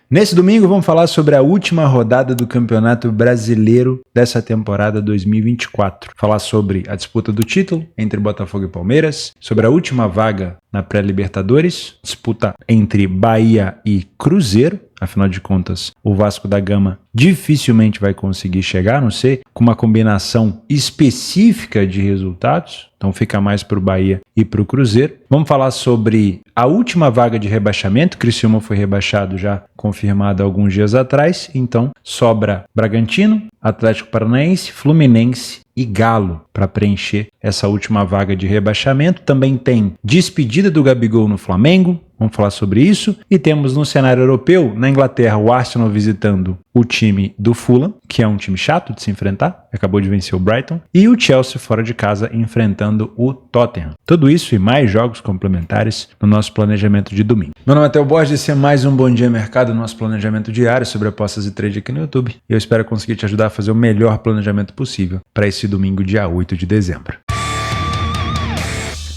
Nesse domingo vamos falar sobre a última rodada do Campeonato Brasileiro dessa temporada 2024. Falar sobre a disputa do título entre Botafogo e Palmeiras, sobre a última vaga na pré-Libertadores, disputa entre Bahia e Cruzeiro. Afinal de contas, o Vasco da Gama dificilmente vai conseguir chegar, a não ser com uma combinação específica de resultados. Então fica mais para o Bahia e para o Cruzeiro. Vamos falar sobre a última vaga de rebaixamento. Criciúma foi rebaixado já, confirmado há alguns dias atrás. Então sobra Bragantino, Atlético Paranaense, Fluminense e Galo para preencher essa última vaga de rebaixamento. Também tem despedida do Gabigol no Flamengo. Vamos falar sobre isso. E temos no cenário europeu, na Inglaterra, o Arsenal visitando o time do Fulham, que é um time chato de se enfrentar, acabou de vencer o Brighton, e o Chelsea fora de casa enfrentando o Tottenham. Tudo isso e mais jogos complementares no nosso planejamento de domingo. Meu nome é Theo Borges, esse é mais um Bom Dia Mercado, nosso planejamento diário sobre apostas e trade aqui no YouTube. E eu espero conseguir te ajudar a fazer o melhor planejamento possível para esse domingo, dia 8 de dezembro.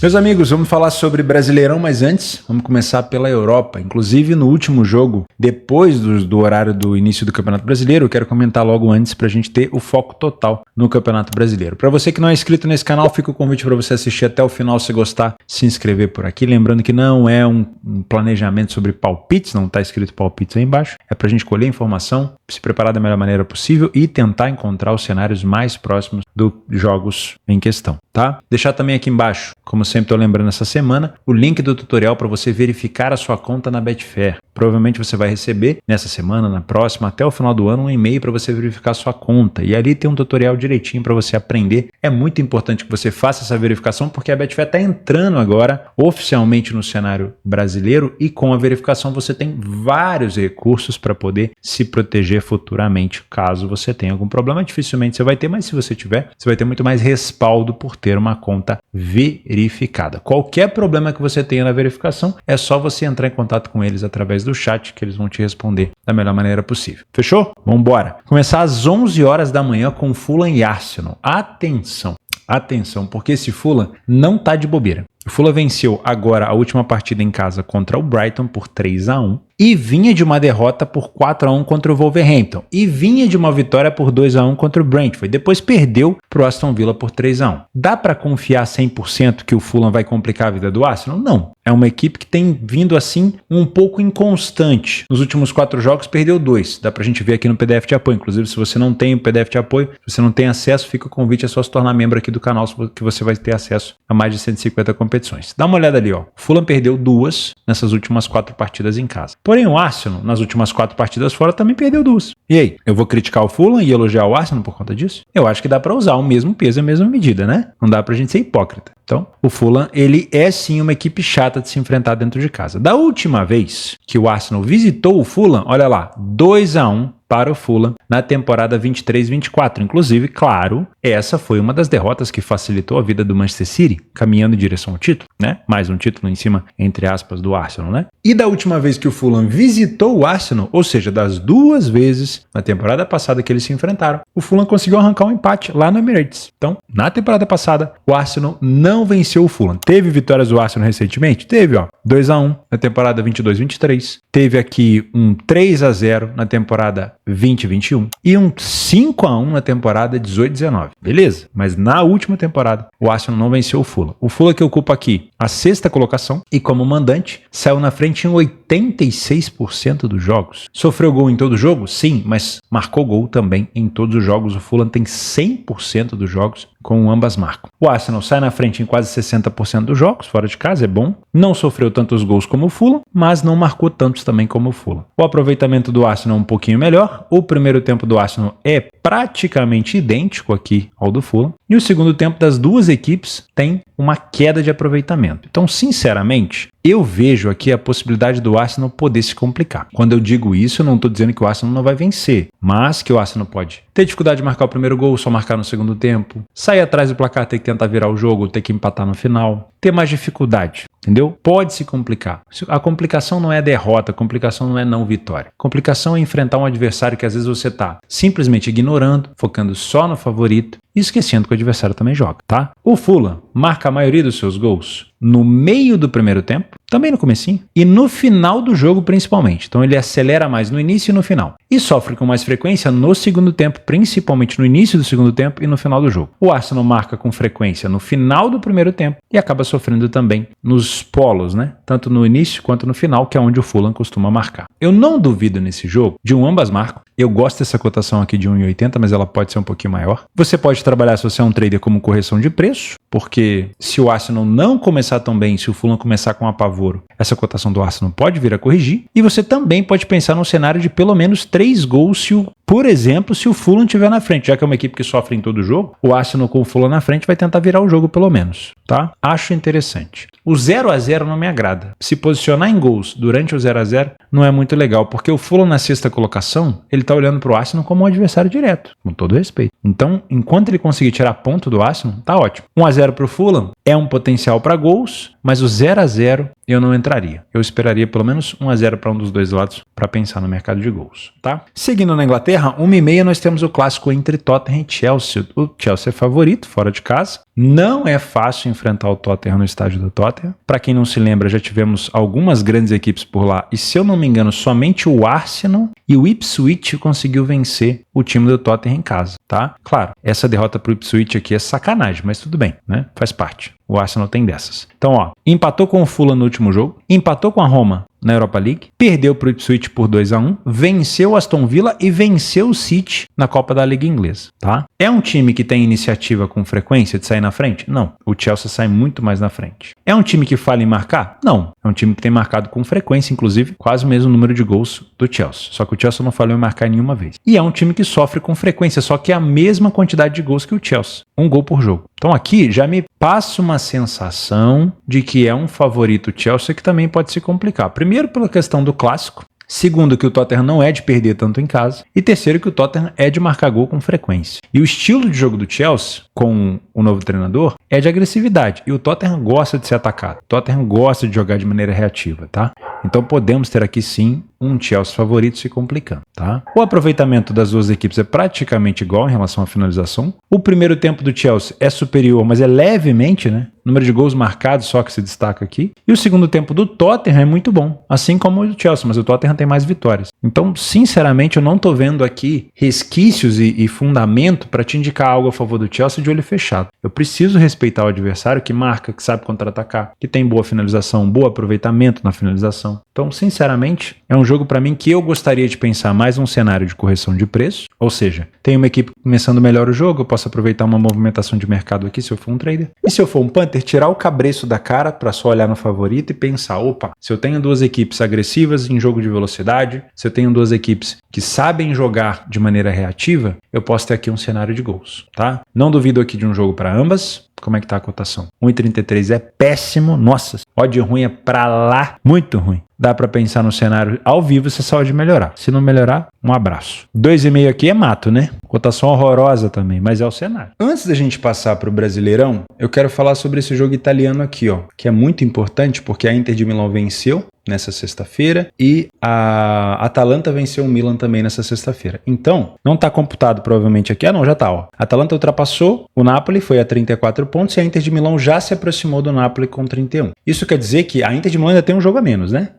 Meus amigos, vamos falar sobre Brasileirão, mas antes vamos começar pela Europa. Inclusive no último jogo, depois do horário do início do Campeonato Brasileiro, eu quero comentar logo antes para a gente ter o foco total no Campeonato Brasileiro. Para você que não é inscrito nesse canal, fica o convite para você assistir até o final, se gostar, se inscrever por aqui. Lembrando que não é um planejamento sobre palpites, não está escrito palpites aí embaixo. É para a gente colher informação, se preparar da melhor maneira possível e tentar encontrar os cenários mais próximos dos jogos em questão, tá? Deixar também aqui embaixo, como sempre estou lembrando essa semana, o link do tutorial para você verificar a sua conta na Betfair. Provavelmente você vai receber nessa semana, na próxima, até o final do ano, um e-mail para você verificar a sua conta. E ali tem um tutorial direitinho para você aprender. É muito importante que você faça essa verificação, porque a Betfair está entrando agora oficialmente no cenário brasileiro e com a verificação você tem vários recursos para poder se proteger futuramente. Caso você tenha algum problema, dificilmente você vai ter, mas se você tiver, você vai ter muito mais respaldo por ter uma conta verificada. Qualquer problema que você tenha na verificação, é só você entrar em contato com eles através do chat que eles vão te responder da melhor maneira possível. Fechou? Vamos embora. Começar às 11 horas da manhã com Fulham e Arsenal. Atenção, porque esse Fulham não tá de bobeira. O Fulham venceu agora a última partida em casa contra o Brighton por 3-1 e vinha de uma derrota por 4-1 contra o Wolverhampton e vinha de uma vitória por 2-1 contra o Brentford. Depois perdeu para o Aston Villa por 3-1. Dá para confiar 100% que o Fulham vai complicar a vida do Arsenal? Não. É uma equipe que tem vindo assim um pouco inconstante. Nos últimos 4 jogos perdeu 2. Dá pra gente ver aqui no PDF de apoio. Inclusive, se você não tem o PDF de apoio, se você não tem acesso, fica o convite, é só se tornar membro aqui do canal que você vai ter acesso a mais de 150 competições. Dá uma olhada ali, ó. O Fulham perdeu 2 nessas últimas 4 partidas em casa. Porém, o Arsenal, nas últimas 4 partidas fora, também perdeu 2. E aí? Eu vou criticar o Fulham e elogiar o Arsenal por conta disso? Eu acho que dá pra usar o mesmo peso e a mesma medida, né? Não dá pra gente ser hipócrita. Então, o Fulham, ele é sim uma equipe chata de se enfrentar dentro de casa. Da última vez que o Arsenal visitou o Fulham, olha lá, 2-1 para o Fulham na temporada 23-24. Inclusive, claro, essa foi uma das derrotas que facilitou a vida do Manchester City, caminhando em direção ao título, né? Mais um título em cima, entre aspas, do Arsenal, né? E da última vez que o Fulham visitou o Arsenal, ou seja, das 2 vezes na temporada passada que eles se enfrentaram, o Fulham conseguiu arrancar um empate lá no Emirates. Então, na temporada passada, o Arsenal não venceu o Fulham. Teve vitórias do Arsenal recentemente? Teve, ó. 2-1 na temporada 22-23. Teve aqui um 3-0 na temporada 20-21 e um 5-1 na temporada 18-19. Beleza? Mas na última temporada, o Arsenal não venceu o Fulham. O Fulham que ocupa aqui a 6ª colocação e como mandante, saiu na frente em 86% dos jogos. Sofreu gol em todo jogo? Sim, mas marcou gol também em todos os jogos. O Fulham tem 100% dos jogos com ambas marcam. O Arsenal sai na frente em quase 60% dos jogos, fora de casa, é bom. Não sofreu tantos gols como o Fulham, mas não marcou tantos também como o Fulham. O aproveitamento do Arsenal é um pouquinho melhor. O primeiro tempo do Arsenal é praticamente idêntico aqui ao do Fulham. E o segundo tempo das duas equipes tem uma queda de aproveitamento. Então, sinceramente, eu vejo aqui a possibilidade do Arsenal poder se complicar. Quando eu digo isso, eu não estou dizendo que o Arsenal não vai vencer, mas que o Arsenal pode ter dificuldade de marcar o primeiro gol, só marcar no segundo tempo, sair atrás do placar, ter que tentar virar o jogo, ter que empatar no final, ter mais dificuldade, entendeu? Pode se complicar. A complicação não é derrota, a complicação não é não vitória. A complicação é enfrentar um adversário que às vezes você está simplesmente ignorando, focando só no favorito e esquecendo que o adversário também joga, tá? O Fulham marca a maioria dos seus gols no meio do primeiro tempo também no comecinho, e no final do jogo principalmente. Então ele acelera mais no início e no final. E sofre com mais frequência no segundo tempo, principalmente no início do segundo tempo e no final do jogo. O Arsenal marca com frequência no final do primeiro tempo e acaba sofrendo também nos polos, né? Tanto no início quanto no final, que é onde o Fulham costuma marcar. Eu não duvido nesse jogo de ambas marcam. Eu gosto dessa cotação aqui de 1,80, mas ela pode ser um pouquinho maior. Você pode trabalhar, se você é um trader, como correção de preço, porque se o Arsenal não começar tão bem, se o Fulham começar com apavoro, essa cotação do Arsenal pode vir a corrigir. E você também pode pensar num cenário de pelo menos 3 gols, por exemplo, se o Fulham estiver na frente. Já que é uma equipe que sofre em todo jogo, o Arsenal com o Fulham na frente vai tentar virar o jogo pelo menos, tá? Acho interessante. O 0-0 não me agrada. Se posicionar em gols durante o 0-0 não é muito legal, porque o Fulham na sexta colocação, ele tá olhando pro Arsenal como um adversário direto, com todo respeito. Então, enquanto ele conseguir tirar ponto do Arsenal, tá ótimo. 1-0 pro Fulham é um potencial para gols, mas o 0-0 eu não entraria. Eu esperaria pelo menos 1-0 para um dos dois lados para pensar no mercado de gols, tá? Seguindo na Inglaterra, 1h30 nós temos o clássico entre Tottenham e Chelsea. O Chelsea é favorito, fora de casa. Não é fácil enfrentar o Tottenham no estádio do Tottenham. Para quem não se lembra, já tivemos algumas grandes equipes por lá e, se eu não me engano, somente o Arsenal e o Ipswich conseguiu vencer o time do Tottenham em casa, tá? Claro, essa derrota pro Ipswich aqui é sacanagem, mas tudo bem, né? Faz parte. O Arsenal tem dessas. Então, ó, empatou com o Fulham no último jogo, empatou com a Roma na Europa League, perdeu para o Ipswich por 2-1, venceu o Aston Villa e venceu o City na Copa da Liga Inglesa, tá? É um time que tem iniciativa com frequência de sair na frente? Não. O Chelsea sai muito mais na frente. É um time que falha em marcar? Não. É um time que tem marcado com frequência, inclusive quase o mesmo número de gols do Chelsea. Só que o Chelsea não falhou em marcar nenhuma vez. E é um time que sofre com frequência, só que é a mesma quantidade de gols que o Chelsea. 1 gol por jogo. Então aqui já me passa uma sensação de que é um favorito Chelsea que também pode se complicar. Primeiro pela questão do clássico. Segundo, que o Tottenham não é de perder tanto em casa. E terceiro, que o Tottenham é de marcar gol com frequência. E o estilo de jogo do Chelsea, com o novo treinador, é de agressividade. E o Tottenham gosta de ser atacado. O Tottenham gosta de jogar de maneira reativa, tá? Então podemos ter aqui sim um Chelsea favorito se complicando, tá? O aproveitamento das duas equipes é praticamente igual em relação à finalização. O primeiro tempo do Chelsea é superior, mas é levemente, né? Número de gols marcados só que se destaca aqui. E o segundo tempo do Tottenham é muito bom, assim como o do Chelsea, mas o Tottenham tem mais vitórias. Então, sinceramente, eu não tô vendo aqui resquícios e fundamento para te indicar algo a favor do Chelsea de olho fechado. Eu preciso respeitar o adversário que marca, que sabe contra-atacar, que tem boa finalização, bom aproveitamento na finalização. Então, sinceramente, é um jogo para mim que eu gostaria de pensar mais num cenário de correção de preço, ou seja, tem uma equipe começando melhor o jogo, eu posso aproveitar uma movimentação de mercado aqui se eu for um trader. E se eu for um punter, tirar o cabreço da cara para só olhar no favorito e pensar, opa, se eu tenho duas equipes agressivas em jogo de velocidade, se eu tenho duas equipes que sabem jogar de maneira reativa, eu posso ter aqui um cenário de gols, tá? Não duvido aqui de um jogo para ambas. Como é que tá a cotação? 1,33 é péssimo. Nossa, odd ruim é pra lá, muito ruim. Dá pra pensar no cenário ao vivo, você só pode melhorar. Se não melhorar, um abraço. 2,5 aqui é mato, né? Cotação horrorosa também, mas é o cenário. Antes da gente passar pro Brasileirão, eu quero falar sobre esse jogo italiano aqui, ó, que é muito importante porque a Inter de Milão venceu nessa sexta-feira e a Atalanta venceu o Milan também nessa sexta-feira. Então, não está computado provavelmente aqui. Ah, não, já está, ó. A Atalanta ultrapassou o Napoli, foi a 34 pontos, e a Inter de Milão já se aproximou do Napoli com 31. Isso quer dizer que a Inter de Milão ainda tem um jogo a menos, né?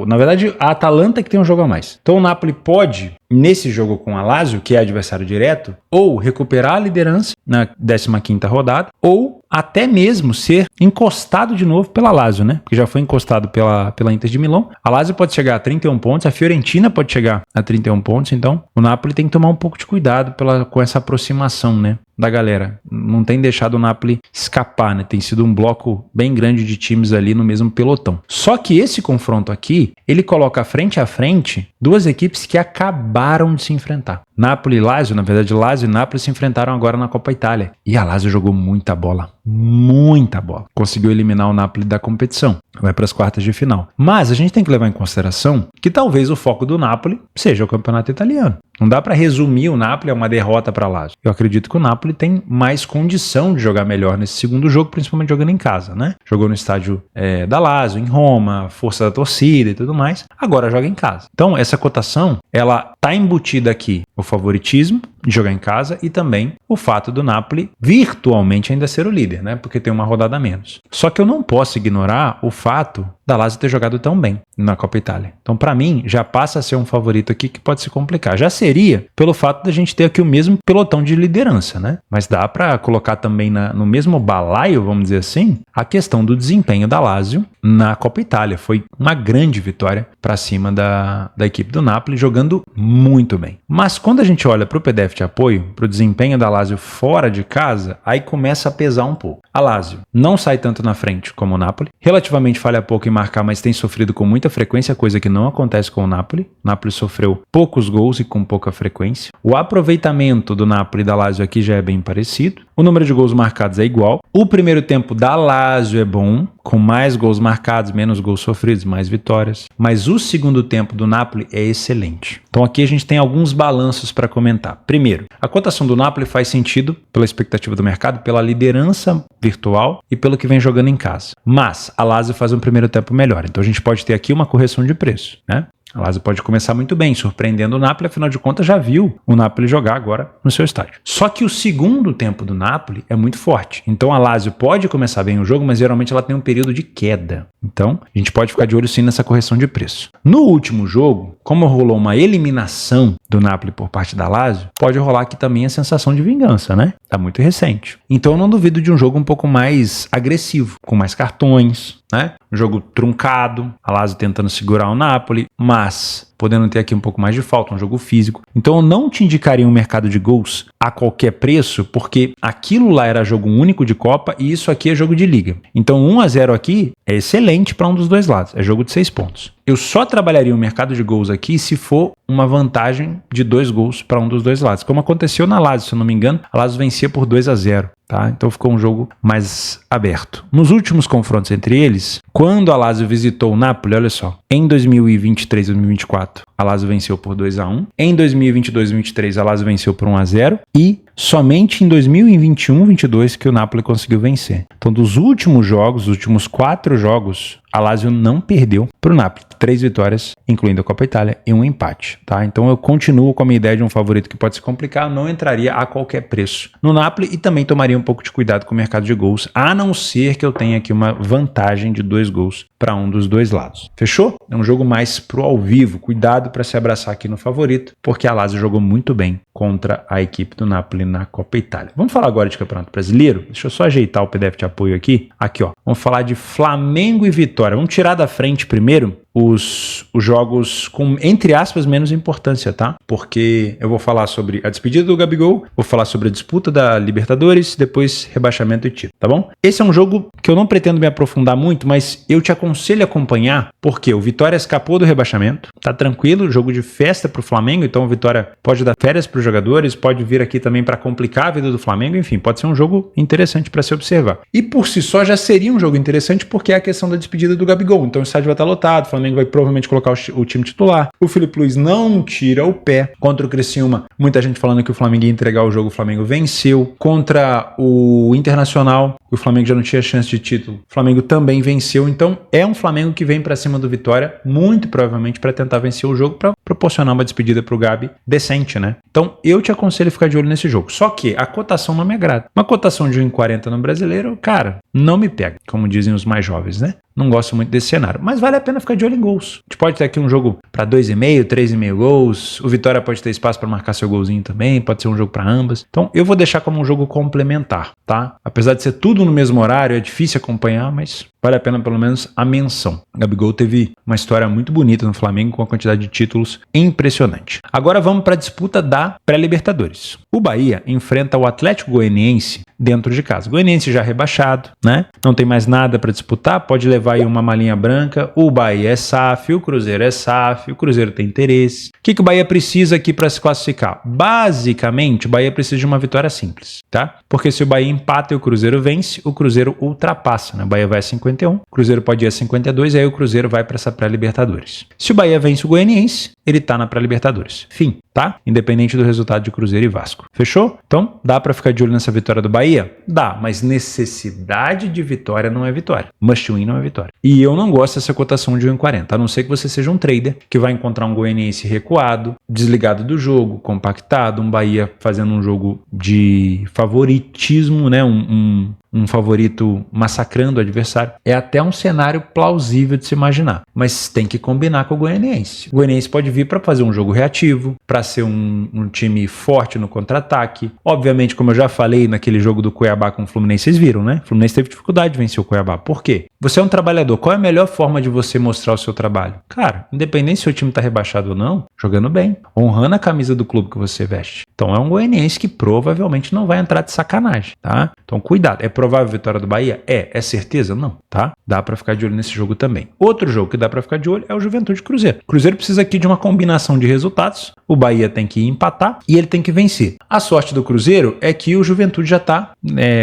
Na verdade, a Atalanta que tem um jogo a mais. Então, o Napoli pode, nesse jogo com a Lazio, que é adversário direto, ou recuperar a liderança na 15ª rodada, ou até mesmo ser encostado de novo pela Lazio, né? Porque já foi encostado pela Inter de Milão. A Lazio pode chegar a 31 pontos, a Fiorentina pode chegar a 31 pontos, então o Napoli tem que tomar um pouco de cuidado com essa aproximação, né, da galera. Não tem deixado o Napoli escapar, né? Tem sido um bloco bem grande de times ali no mesmo pelotão. Só que esse confronto aqui, ele coloca frente a frente duas equipes que acabaram de se enfrentar. Napoli e Lazio, na verdade Lazio e Napoli se enfrentaram agora na Copa Itália. E a Lazio jogou muita bola. Muita bola. Conseguiu eliminar o Napoli da competição. Vai para as quartas de final. Mas a gente tem que levar em consideração que talvez o foco do Napoli seja o campeonato italiano. Não dá para resumir o Napoli a uma derrota para a Lazio. Eu acredito que o Napoli tem mais condição de jogar melhor nesse segundo jogo, principalmente jogando em casa, né? Jogou no estádio da Lazio, em Roma, força da torcida e tudo mais. Agora joga em casa. Então essa cotação, ela tá embutida aqui o favoritismo de jogar em casa e também o fato do Napoli virtualmente ainda ser o líder, né? Porque tem uma rodada a menos. Só que eu não posso ignorar o fato da Lazio ter jogado tão bem na Copa Itália. Então, para mim, já passa a ser um favorito aqui que pode se complicar. Já seria pelo fato da gente ter aqui o mesmo pelotão de liderança, né? Mas dá para colocar também no mesmo balaio, vamos dizer assim, a questão do desempenho da Lazio na Copa Itália. Foi uma grande vitória para cima da equipe do Napoli, jogando muito bem. Mas quando a gente olha para o PDF de apoio, para o desempenho da Lazio fora de casa, aí começa a pesar um pouco. A Lazio não sai tanto na frente como o Napoli, relativamente falha pouco em marcar, mas tem sofrido com muita frequência, coisa que não acontece com o Napoli. O Napoli sofreu poucos gols e com pouca frequência. O aproveitamento do Napoli e da Lazio aqui já é bem parecido. O número de gols marcados é igual. O primeiro tempo da Lazio é bom, com mais gols marcados, menos gols sofridos, mais vitórias. Mas o segundo tempo do Napoli é excelente. Então aqui a gente tem alguns balanços para comentar. Primeiro, a cotação do Napoli faz sentido pela expectativa do mercado, pela liderança virtual e pelo que vem jogando em casa. Mas a Lazio faz um primeiro tempo melhor. Então a gente pode ter aqui uma correção de preço, né? A Lazio pode começar muito bem, surpreendendo o Napoli, afinal de contas já viu o Napoli jogar agora no seu estádio. Só que o segundo tempo do Napoli é muito forte. Então a Lazio pode começar bem o jogo, mas geralmente ela tem um período de queda. Então a gente pode ficar de olho sim nessa correção de preço. No último jogo, como rolou uma eliminação do Napoli por parte da Lazio, pode rolar aqui também a sensação de vingança, né? Tá muito recente. Então eu não duvido de um jogo um pouco mais agressivo, com mais cartões, né? Um jogo truncado, a Lazio tentando segurar o Napoli, mas podendo ter aqui um pouco mais de falta, um jogo físico. Então eu não te indicaria um mercado de gols a qualquer preço, porque aquilo lá era jogo único de Copa e isso aqui é jogo de Liga. Então 1-0 aqui é excelente para um dos dois lados, é jogo de 6 pontos. Eu só trabalharia o mercado de gols aqui se for uma vantagem de 2 gols para um dos dois lados. Como aconteceu na Lazio, se eu não me engano, a Lazio vencia por 2-0. Tá? Então ficou um jogo mais aberto. Nos últimos confrontos entre eles, quando a Lazio visitou o Napoli, olha só, em 2023 e 2024, a Lazio venceu por 2-1. Em 2022 e 2023, a Lazio venceu por 1-0. E somente em 2021-22 que o Napoli conseguiu vencer. Então, dos últimos jogos, dos últimos 4 jogos, a Lazio não perdeu para o Napoli. 3 vitórias, incluindo a Copa Itália, e um empate. Tá? Então, eu continuo com a minha ideia de um favorito que pode se complicar. Não entraria a qualquer preço no Napoli e também tomaria um pouco de cuidado com o mercado de gols, a não ser que eu tenha aqui uma vantagem de 2 gols para um dos dois lados. Fechou? É um jogo mais pro ao vivo. Cuidado para se abraçar aqui no favorito, porque a Lazio jogou muito bem contra a equipe do Napoli na Copa Itália. Vamos falar agora de Campeonato Brasileiro? Deixa eu só ajeitar o PDF de apoio aqui. Aqui, ó. Vamos falar de Flamengo e Vitória. Vamos tirar da frente primeiro os jogos com, entre aspas, menos importância, tá? Porque eu vou falar sobre a despedida do Gabigol, vou falar sobre a disputa da Libertadores, depois rebaixamento e título, tá bom? Esse é um jogo que eu não pretendo me aprofundar muito, mas eu te aconselho a acompanhar, porque o Vitória escapou do rebaixamento, tá tranquilo, jogo de festa pro Flamengo, então o Vitória pode dar férias pros jogadores, pode vir aqui também para complicar a vida do Flamengo, enfim, pode ser um jogo interessante para se observar. E por si só já seria um jogo interessante porque é a questão da despedida do Gabigol, então o estádio vai estar lotado, o Flamengo vai provavelmente colocar o time titular. O Felipe Luiz não tira o pé. Contra o Criciúma, muita gente falando que o Flamengo ia entregar o jogo, o Flamengo venceu. Contra o Internacional, o Flamengo já não tinha chance de título, o Flamengo também venceu. Então é um Flamengo que vem para cima do Vitória, muito provavelmente para tentar vencer o jogo, para proporcionar uma despedida pro Gabi decente, né? Então eu te aconselho a ficar de olho nesse jogo. Só que a cotação não me agrada. Uma cotação de 1,40 no Brasileiro, cara, não me pega, como dizem os mais jovens, né? Não gosto muito desse cenário, mas vale a pena ficar de olho em gols. A gente pode ter aqui um jogo para 2,5, 3,5 gols. O Vitória pode ter espaço para marcar seu golzinho também, pode ser um jogo para ambas. Então eu vou deixar como um jogo complementar, tá? Apesar de ser tudo no mesmo horário, é difícil acompanhar, mas vale a pena pelo menos a menção. O Gabigol teve uma história muito bonita no Flamengo com a quantidade de títulos impressionante. Agora vamos para a disputa da pré-Libertadores. O Bahia enfrenta o Atlético Goianiense dentro de casa. O Goianiense já rebaixado, né? Não tem mais nada para disputar, pode levar aí uma malinha branca. O Bahia é SAF, o Cruzeiro é SAF, o Cruzeiro tem interesse. O que o Bahia precisa aqui para se classificar? Basicamente, o Bahia precisa de uma vitória simples, tá? Porque se o Bahia empata e o Cruzeiro vence, o Cruzeiro ultrapassa, né? O Bahia vai a 51, o Cruzeiro pode ir a 52 e aí o Cruzeiro vai para essa pré-Libertadores. Se o Bahia vence o Goianiense, ele tá na pré-Libertadores. Fim, tá? Independente do resultado de Cruzeiro e Vasco. Fechou? Então, dá pra ficar de olho nessa vitória do Bahia? Dá, mas necessidade de vitória não é vitória. Must win não é vitória. E eu não gosto dessa cotação de 1,40, a não ser que você seja um trader que vai encontrar um goianiense recuado, desligado do jogo, compactado, um Bahia fazendo um jogo de favoritismo, né? Um favorito massacrando o adversário. É até um cenário plausível de se imaginar, mas tem que combinar com o goianiense. O goianiense pode vir para fazer um jogo reativo, para ser um time forte no contra-ataque. Obviamente, como eu já falei naquele jogo do Cuiabá com o Fluminense, vocês viram, né? O Fluminense teve dificuldade de vencer o Cuiabá. Por quê? Você é um trabalhador. Qual é a melhor forma de você mostrar o seu trabalho? Cara, independente se o time tá rebaixado ou não, jogando bem, honrando a camisa do clube que você veste. Então é um goianiense que provavelmente não vai entrar de sacanagem, tá? Então cuidado. É provável a vitória do Bahia? É certeza? Não, tá? Dá pra ficar de olho nesse jogo também. Outro jogo que dá pra ficar de olho é o Juventude Cruzeiro. O Cruzeiro precisa aqui de uma combinação de resultados. O Bahia tem que empatar e ele tem que vencer. A sorte do Cruzeiro é que o Juventude já tá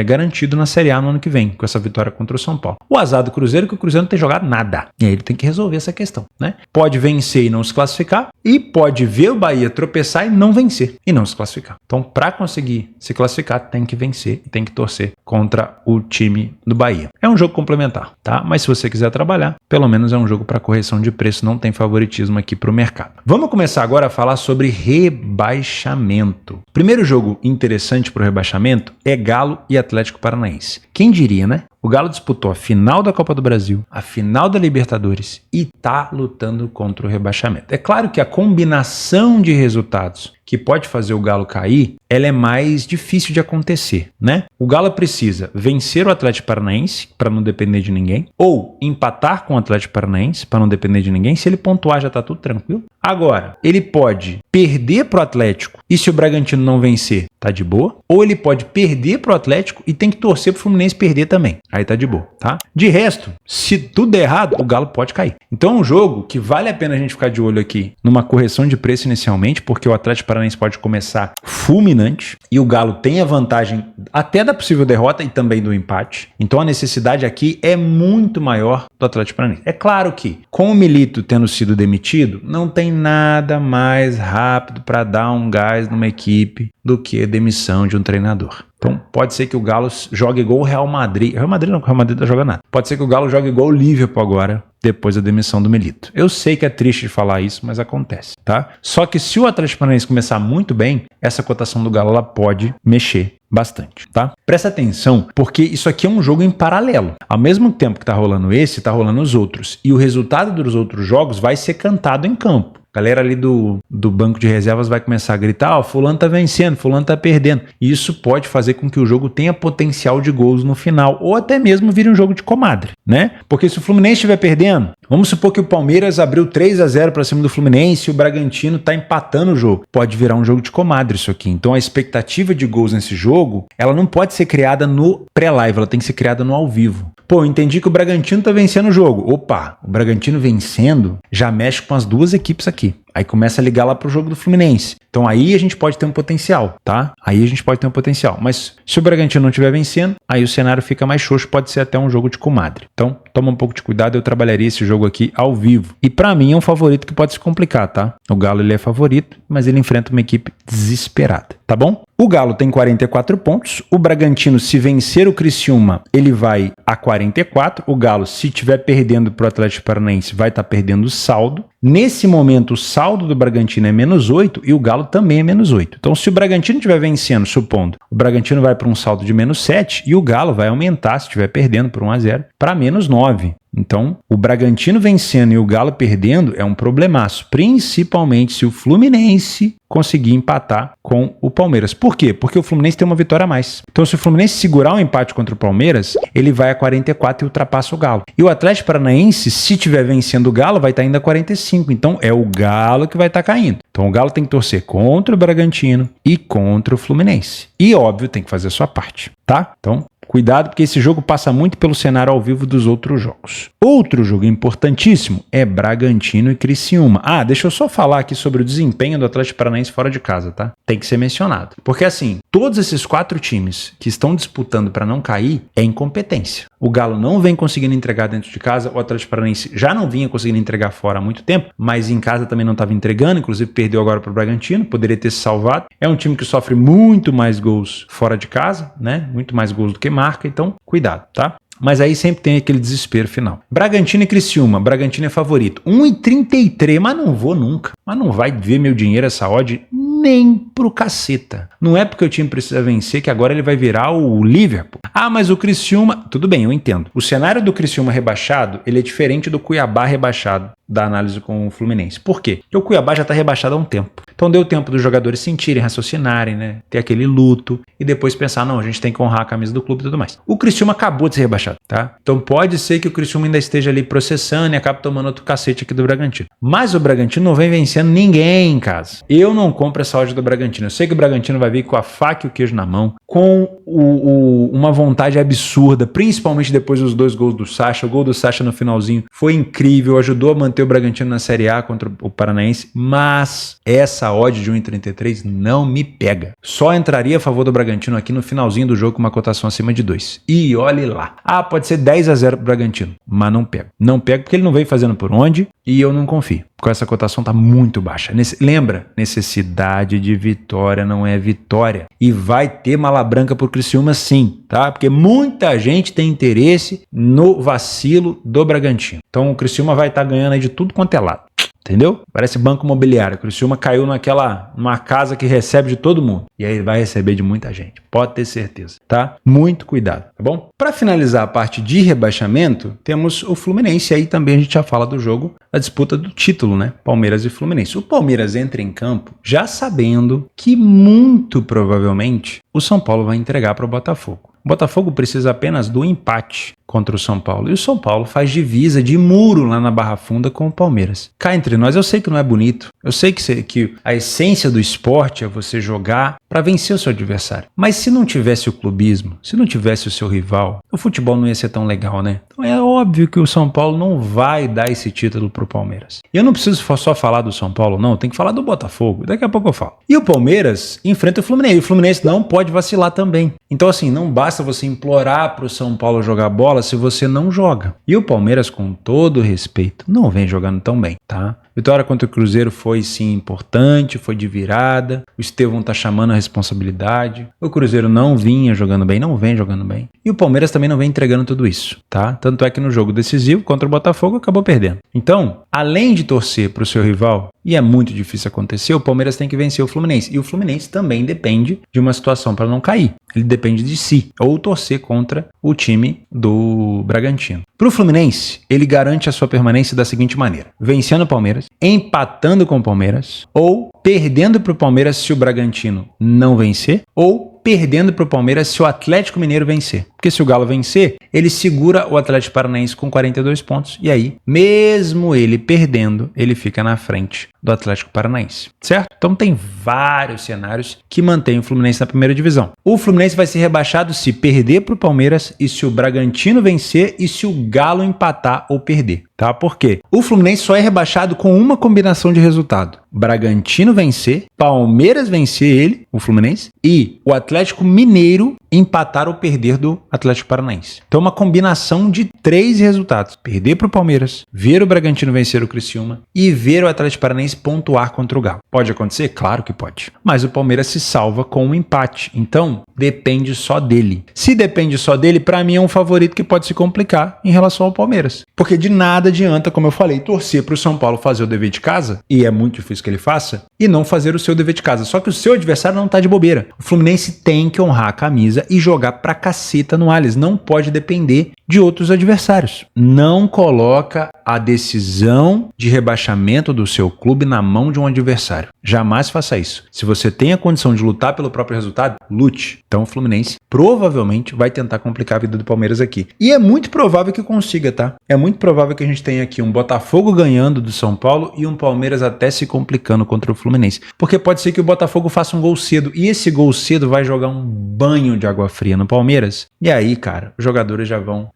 garantido na Série A no ano que vem, com essa vitória contra o São Paulo. O azar do Cruzeiro é que o Cruzeiro não tem jogado nada. E aí ele tem que resolver essa questão, né? Pode vencer e não se classificar, e pode ver o Bahia tropeçar e não vencer, e não se classificar. Então, para conseguir se classificar, tem que vencer e tem que torcer contra o time do Bahia. É um jogo complementar, tá? Mas se você quiser trabalhar, pelo menos é um jogo para correção de preço, não tem favoritismo aqui para o mercado. Vamos começar agora a falar sobre rebaixamento. Primeiro jogo interessante para o rebaixamento é Galo e Atlético Paranaense. Quem diria, né? O Galo disputou a final da Copa do Brasil, a final da Libertadores e tá lutando contra o rebaixamento. É claro que a combinação de resultados que pode fazer o Galo cair, ela é mais difícil de acontecer, né? O Galo precisa vencer o Atlético Paranaense para não depender de ninguém, ou empatar com o Atlético Paranaense para não depender de ninguém. Se ele pontuar, já tá tudo tranquilo. Agora, ele pode perder pro Atlético e se o Bragantino não vencer, tá de boa. Ou ele pode perder pro Atlético e tem que torcer pro Fluminense perder também. Aí tá de boa, tá? De resto, se tudo der errado, o Galo pode cair. Então é um jogo que vale a pena a gente ficar de olho aqui numa correção de preço inicialmente, porque o Atlético Paranaense pode começar fulminante e o Galo tem a vantagem até da possível derrota e também do empate. Então a necessidade aqui é muito maior do Atlético Paranaense. É claro que, com o Milito tendo sido demitido, não tem nada mais rápido para dar um gás numa equipe do que a demissão de um treinador. Então pode ser que o Galo jogue igual o Real Madrid. Real Madrid não, o Real Madrid não joga nada. Pode ser que o Galo jogue igual o Liverpool agora, depois da demissão do Milito. Eu sei que é triste de falar isso, mas acontece, tá? Só que se o Atlético Paranaense começar muito bem, essa cotação do Galo ela pode mexer bastante, tá? Presta atenção, porque isso aqui é um jogo em paralelo. Ao mesmo tempo que tá rolando esse, tá rolando os outros. E o resultado dos outros jogos vai ser cantado em campo. A galera ali do banco de reservas vai começar a gritar, ó, fulano tá vencendo, fulano tá perdendo. E isso pode fazer com que o jogo tenha potencial de gols no final, ou até mesmo vire um jogo de comadre, né? Porque se o Fluminense estiver perdendo, vamos supor que o Palmeiras abriu 3-0 para cima do Fluminense e o Bragantino tá empatando o jogo. Pode virar um jogo de comadre isso aqui. Então a expectativa de gols nesse jogo, ela não pode ser criada no pré-live, ela tem que ser criada no ao vivo. Pô, eu entendi que o Bragantino tá vencendo o jogo. Opa, o Bragantino vencendo já mexe com as duas equipes aqui. Aí começa a ligar lá pro jogo do Fluminense. Então aí a gente pode ter um potencial, tá? Aí a gente pode ter um potencial. Mas se o Bragantino não estiver vencendo, aí o cenário fica mais xoxo, pode ser até um jogo de comadre. Então toma um pouco de cuidado, eu trabalharia esse jogo aqui ao vivo. E pra mim é um favorito que pode se complicar, tá? O Galo ele é favorito, mas ele enfrenta uma equipe desesperada, tá bom? O Galo tem 44 pontos, o Bragantino, se vencer o Criciúma, ele vai a 44, o Galo, se estiver perdendo para o Atlético Paranaense, vai estar perdendo o saldo. Nesse momento, o saldo do Bragantino é -8 e o Galo também é -8. Então, se o Bragantino estiver vencendo, supondo, o Bragantino vai para um saldo de -7 e o Galo vai aumentar, se estiver perdendo por 1-0, para -9. Então, o Bragantino vencendo e o Galo perdendo é um problemaço, principalmente se o Fluminense conseguir empatar com o Palmeiras. Por quê? Porque o Fluminense tem uma vitória a mais. Então, se o Fluminense segurar um empate contra o Palmeiras, ele vai a 44 e ultrapassa o Galo. E o Atlético Paranaense, se estiver vencendo o Galo, vai estar ainda a 45. Então, é o Galo que vai estar caindo. Então, o Galo tem que torcer contra o Bragantino e contra o Fluminense. E, óbvio, tem que fazer a sua parte, tá? Então, Cuidado, porque esse jogo passa muito pelo cenário ao vivo dos outros jogos. Outro jogo importantíssimo é Bragantino e Criciúma. Deixa eu só falar aqui sobre o desempenho do Atlético Paranaense fora de casa, tá? Tem que ser mencionado. Porque assim, todos esses 4 times que estão disputando para não cair é incompetência. O Galo não vem conseguindo entregar dentro de casa, o Atlético Paranaense já não vinha conseguindo entregar fora há muito tempo, mas em casa também não estava entregando, inclusive perdeu agora para o Bragantino, poderia ter se salvado. É um time que sofre muito mais gols fora de casa, né? Muito mais gols do que marca, então cuidado, tá? Mas aí sempre tem aquele desespero final. Bragantino e Criciúma. Bragantino é favorito. 1,33, mas não vou nunca. Mas não vai ver meu dinheiro essa odd nem pro caceta. Não é porque o time precisa vencer que agora ele vai virar o Liverpool. Mas o Criciúma... Tudo bem, eu entendo. O cenário do Criciúma rebaixado, ele é diferente do Cuiabá rebaixado da análise com o Fluminense. Por quê? Porque o Cuiabá já tá rebaixado há um tempo. Então deu tempo dos jogadores sentirem, raciocinarem, né? Ter aquele luto e depois pensar, não, a gente tem que honrar a camisa do clube e tudo mais. O Criciúma acabou de ser rebaixado, tá? Então pode ser que o Criciúma ainda esteja ali processando e acabe tomando outro cacete aqui do Bragantino. Mas o Bragantino não vem vencendo ninguém em casa. Eu não compro essa odd do Bragantino. Eu sei que o Bragantino vai vir com a faca e o queijo na mão, com uma vontade absurda, principalmente depois dos 2 gols do Sacha. O gol do Sacha no finalzinho foi incrível, ajudou a manter o Bragantino na Série A contra o Paranaense, mas essa odd de 1,33 não me pega. Só entraria a favor do Bragantino aqui no finalzinho do jogo com uma cotação acima de 2. E olhe lá. Pode ser 10-0 pro Bragantino, mas não pega. Não pega porque ele não veio fazendo por onde e eu não confio. Porque essa cotação tá muito baixa. Lembra? Necessidade de vitória não é vitória. E vai ter mala branca pro Criciúma sim, tá? Porque muita gente tem interesse no vacilo do Bragantino. Então o Criciúma vai estar ganhando aí de tudo quanto é lado. Entendeu? Parece banco imobiliário. O Criciúma caiu numa casa que recebe de todo mundo. E aí vai receber de muita gente. Pode ter certeza, tá? Muito cuidado, tá bom? Para finalizar a parte de rebaixamento, temos o Fluminense. Aí também a gente já fala do jogo, a disputa do título, né? Palmeiras e Fluminense. O Palmeiras entra em campo já sabendo que muito provavelmente o São Paulo vai entregar para o Botafogo. O Botafogo precisa apenas do empate contra o São Paulo. E o São Paulo faz divisa de muro lá na Barra Funda com o Palmeiras. Cá entre nós, eu sei que não é bonito. Eu sei que a essência do esporte é você jogar para vencer o seu adversário. Mas se não tivesse o clubismo, se não tivesse o seu rival, o futebol não ia ser tão legal, né? Então é óbvio que o São Paulo não vai dar esse título pro Palmeiras. E eu não preciso só falar do São Paulo, não. Tem que falar do Botafogo. Daqui a pouco eu falo. E o Palmeiras enfrenta o Fluminense. E o Fluminense não pode vacilar também. Então assim, não basta você implorar pro São Paulo jogar bola se você não joga. E o Palmeiras, com todo respeito, não vem jogando tão bem, tá? Vitória contra o Cruzeiro foi sim importante, foi de virada. O Estevão tá chamando a responsabilidade. O Cruzeiro não vinha jogando bem, não vem jogando bem. E o Palmeiras também não vem entregando tudo isso, tá? Tanto é que no jogo decisivo contra o Botafogo acabou perdendo. Então, além de torcer pro seu rival, e é muito difícil acontecer, o Palmeiras tem que vencer o Fluminense. E o Fluminense também depende de uma situação para não cair. Ele depende de si, ou torcer contra o time do Bragantino. Para o Fluminense, ele garante a sua permanência da seguinte maneira: vencendo o Palmeiras, empatando com o Palmeiras, ou perdendo para o Palmeiras se o Bragantino não vencer, ou perdendo para o Palmeiras se o Atlético Mineiro vencer. Porque se o Galo vencer, ele segura o Atlético Paranaense com 42 pontos. E aí, mesmo ele perdendo, ele fica na frente do Atlético Paranaense, certo? Então tem vários cenários que mantêm o Fluminense na primeira divisão. O Fluminense vai ser rebaixado se perder para o Palmeiras e se o Bragantino vencer e se o Galo empatar ou perder, tá? Por quê? O Fluminense só é rebaixado com uma combinação de resultado: Bragantino vencer, Palmeiras vencer ele, o Fluminense, e o Atlético Mineiro empatar ou perder do Atlético Paranaense. Então uma combinação de 3 resultados: perder para o Palmeiras, ver o Bragantino vencer o Criciúma e ver o Atlético Paranaense pontuar contra o Galo. Pode acontecer? Claro que pode. Mas o Palmeiras se salva com um empate. Então depende só dele. Se depende só dele, para mim é um favorito que pode se complicar em relação ao Palmeiras. Porque de nada adianta, como eu falei, torcer para o São Paulo fazer o dever de casa, e é muito difícil que ele faça, e não fazer o seu dever de casa. Só que o seu adversário não tá de bobeira. O Fluminense tem que honrar a camisa e jogar pra caceta no Allianz. Não pode depender de outros adversários. Não coloca a decisão de rebaixamento do seu clube na mão de um adversário. Jamais faça isso. Se você tem a condição de lutar pelo próprio resultado, lute. Então o Fluminense provavelmente vai tentar complicar a vida do Palmeiras aqui. E é muito provável que consiga, tá? É muito provável que a gente tenha aqui um Botafogo ganhando do São Paulo e um Palmeiras até se complicando contra o Fluminense. Porque pode ser que o Botafogo faça um gol cedo e esse gol cedo vai jogar um banho de água fria no Palmeiras. E aí, cara, os jogadores já vão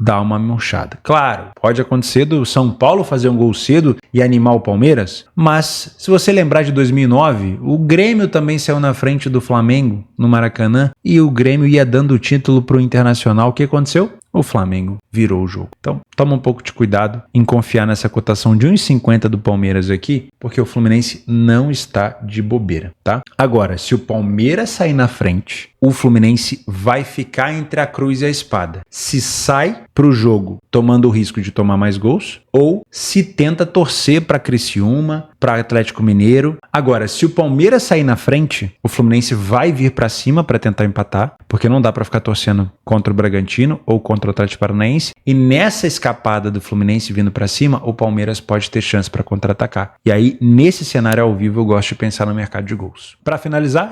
dar uma murchada. Claro, pode acontecer do São Paulo fazer um gol cedo e animar o Palmeiras, mas se você lembrar de 2009, o Grêmio também saiu na frente do Flamengo no Maracanã e o Grêmio ia dando o título pro Internacional. O que aconteceu? O Flamengo virou o jogo. Então, toma um pouco de cuidado em confiar nessa cotação de 1,50 do Palmeiras aqui, porque o Fluminense não está de bobeira, tá? Agora, se o Palmeiras sair na frente, o Fluminense vai ficar entre a cruz e a espada. Se sai pro jogo tomando o risco de tomar mais gols, ou se tenta torcer para Criciúma, para Atlético Mineiro. Agora, se o Palmeiras sair na frente, o Fluminense vai vir para cima para tentar empatar, porque não dá para ficar torcendo contra o Bragantino ou contra o Atlético Paranaense. E nessa escapada do Fluminense vindo para cima, o Palmeiras pode ter chance para contra-atacar. E aí, nesse cenário ao vivo, eu gosto de pensar no mercado de gols. Para finalizar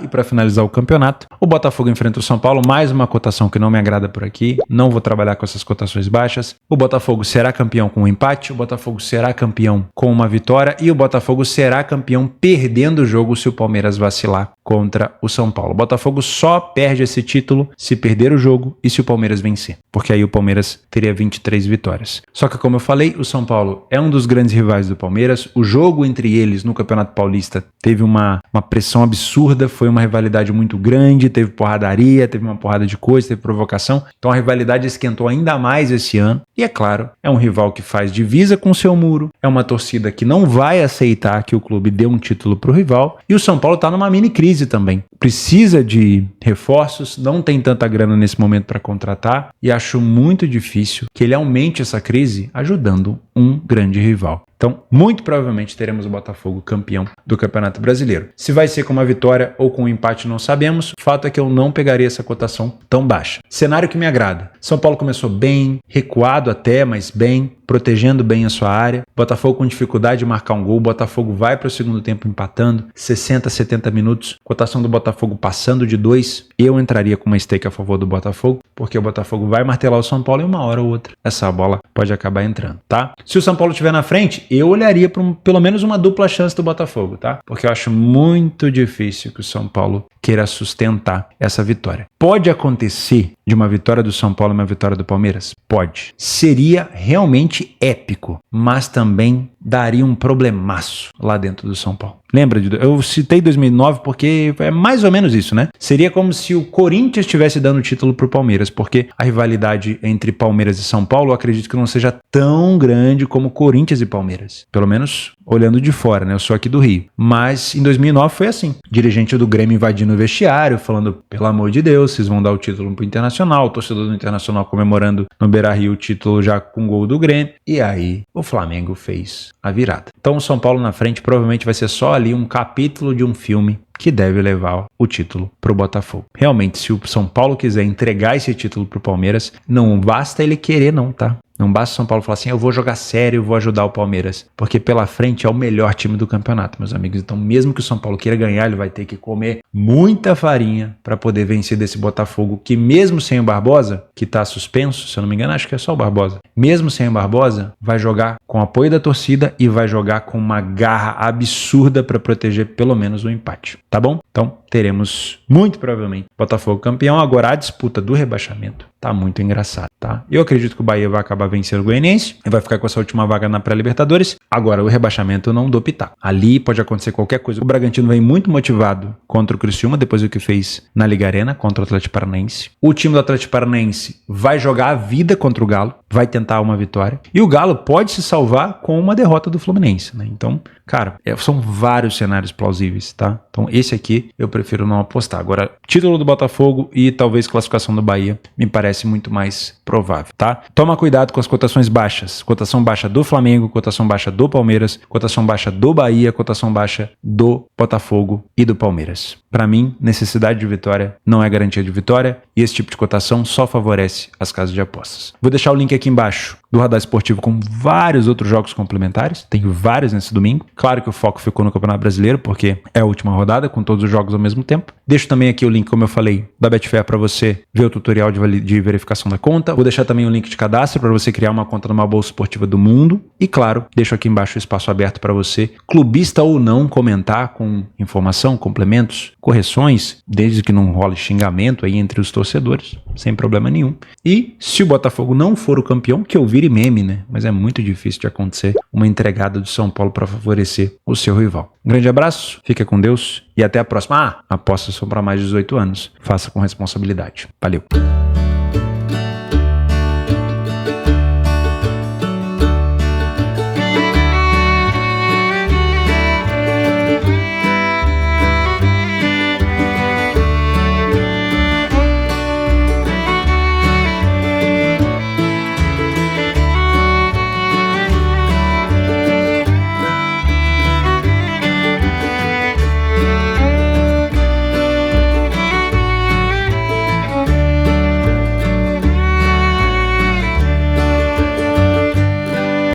o campeonato, o Botafogo enfrenta o São Paulo, mais uma cotação que não me agrada por aqui. Não vou trabalhar com essas cotações baixas. O Botafogo será campeão com um empate, o Botafogo será campeão com uma vitória e o Botafogo será campeão perdendo o jogo se o Palmeiras vacilar contra o São Paulo. O Botafogo só perde esse título se perder o jogo e se o Palmeiras vencer, porque aí o Palmeiras teria 23 vitórias. Só que, como eu falei, o São Paulo é um dos grandes rivais do Palmeiras. O jogo entre eles no Campeonato Paulista teve uma pressão absurda, foi uma rivalidade muito grande, teve porradaria, teve uma porrada de coisa, teve provocação. Então a rivalidade esquentou ainda mais esse ano. E é claro, é um rival que faz divisa com o seu muro, é uma torcida que não vai aceitar que o clube dê um título para o rival. E o São Paulo está numa mini crise também. Precisa de reforços, não tem tanta grana nesse momento para contratar e acho muito difícil que ele aumente essa crise ajudando um grande rival. Então, muito provavelmente teremos o Botafogo campeão do Campeonato Brasileiro. Se vai ser com uma vitória ou com um empate, não sabemos. O fato é que eu não pegaria essa cotação tão baixa. Cenário que me agrada. São Paulo começou bem, recuado até, mas bem, protegendo bem a sua área. Botafogo com dificuldade de marcar um gol. Botafogo vai para o segundo tempo empatando. 60, 70 minutos. Cotação do Botafogo passando de 2. Eu entraria com uma stake a favor do Botafogo, porque o Botafogo vai martelar o São Paulo e uma hora ou outra essa bola pode acabar entrando, tá? Se o São Paulo estiver na frente, eu olharia para pelo menos uma dupla chance do Botafogo, tá? Porque eu acho muito difícil que o São Paulo queira sustentar essa vitória. Pode acontecer de uma vitória do São Paulo e uma vitória do Palmeiras? Pode. Seria realmente épico, mas também daria um problemaço lá dentro do São Paulo. Lembra? Eu citei 2009 porque é mais ou menos isso, né? Seria como se o Corinthians estivesse dando o título pro Palmeiras, porque a rivalidade entre Palmeiras e São Paulo eu acredito que não seja tão grande como Corinthians e Palmeiras. Pelo menos olhando de fora, né? Eu sou aqui do Rio. Mas em 2009 foi assim. Dirigente do Grêmio invadindo o vestiário, falando, pelo amor de Deus, vocês vão dar o título pro Internacional, o torcedor do Internacional comemorando no Beira-Rio o título já com gol do Grêmio. E aí o Flamengo fez a virada. Então o São Paulo na frente provavelmente vai ser só ali um capítulo de um filme que deve levar o título para o Botafogo. Realmente, se o São Paulo quiser entregar esse título para o Palmeiras, não basta ele querer não, tá? Não basta o São Paulo falar assim, eu vou jogar sério, eu vou ajudar o Palmeiras, porque pela frente é o melhor time do campeonato, meus amigos. Então, mesmo que o São Paulo queira ganhar, ele vai ter que comer muita farinha para poder vencer desse Botafogo, que mesmo sem o Barbosa, que tá suspenso, se eu não me engano, acho que é só o Barbosa, mesmo sem o Barbosa, vai jogar com apoio da torcida e vai jogar com uma garra absurda para proteger pelo menos o empate, tá bom? Então, teremos muito provavelmente Botafogo campeão. Agora a disputa do rebaixamento tá muito engraçada, tá? Eu acredito que o Bahia vai acabar vencendo o Goianiense e vai ficar com essa última vaga na pré-Libertadores. Agora o rebaixamento eu não dou pitaco. Ali pode acontecer qualquer coisa. O Bragantino vem muito motivado contra o Criciúma, depois do que fez na Liga Arena contra o Atlético Paranaense. O time do Atlético Paranaense vai jogar a vida contra o Galo, vai tentar uma vitória. E o Galo pode se salvar com uma derrota do Fluminense, né? Então, cara, são vários cenários plausíveis, tá? Então esse aqui eu prefiro não apostar. Agora, título do Botafogo e talvez classificação do Bahia me parece muito mais provável, tá? Toma cuidado com as cotações baixas. Cotação baixa do Flamengo, cotação baixa do Palmeiras, cotação baixa do Bahia, cotação baixa do Botafogo e do Palmeiras. Para mim, necessidade de vitória não é garantia de vitória e esse tipo de cotação só favorece as casas de apostas. Vou deixar o link aqui embaixo do Radar Esportivo com vários outros jogos complementares. Tem vários nesse domingo. Claro que o foco ficou no Campeonato Brasileiro, porque é a última rodada, com todos os jogos ao mesmo tempo. Deixo também aqui o link, como eu falei, da Betfair para você ver o tutorial de verificação da conta. Vou deixar também o link de cadastro para você criar uma conta numa bolsa esportiva do mundo. E claro, deixo aqui embaixo o espaço aberto para você, clubista ou não, comentar com informação, complementos, correções, desde que não role xingamento aí entre os torcedores, sem problema nenhum. E se o Botafogo não for o campeão, que eu vire meme, né? Mas é muito difícil de acontecer uma entregada do São Paulo para favorecer o seu rival. Um grande abraço, fica com Deus e até a próxima. Apostas são para mais de 18 anos. Faça com responsabilidade. Valeu!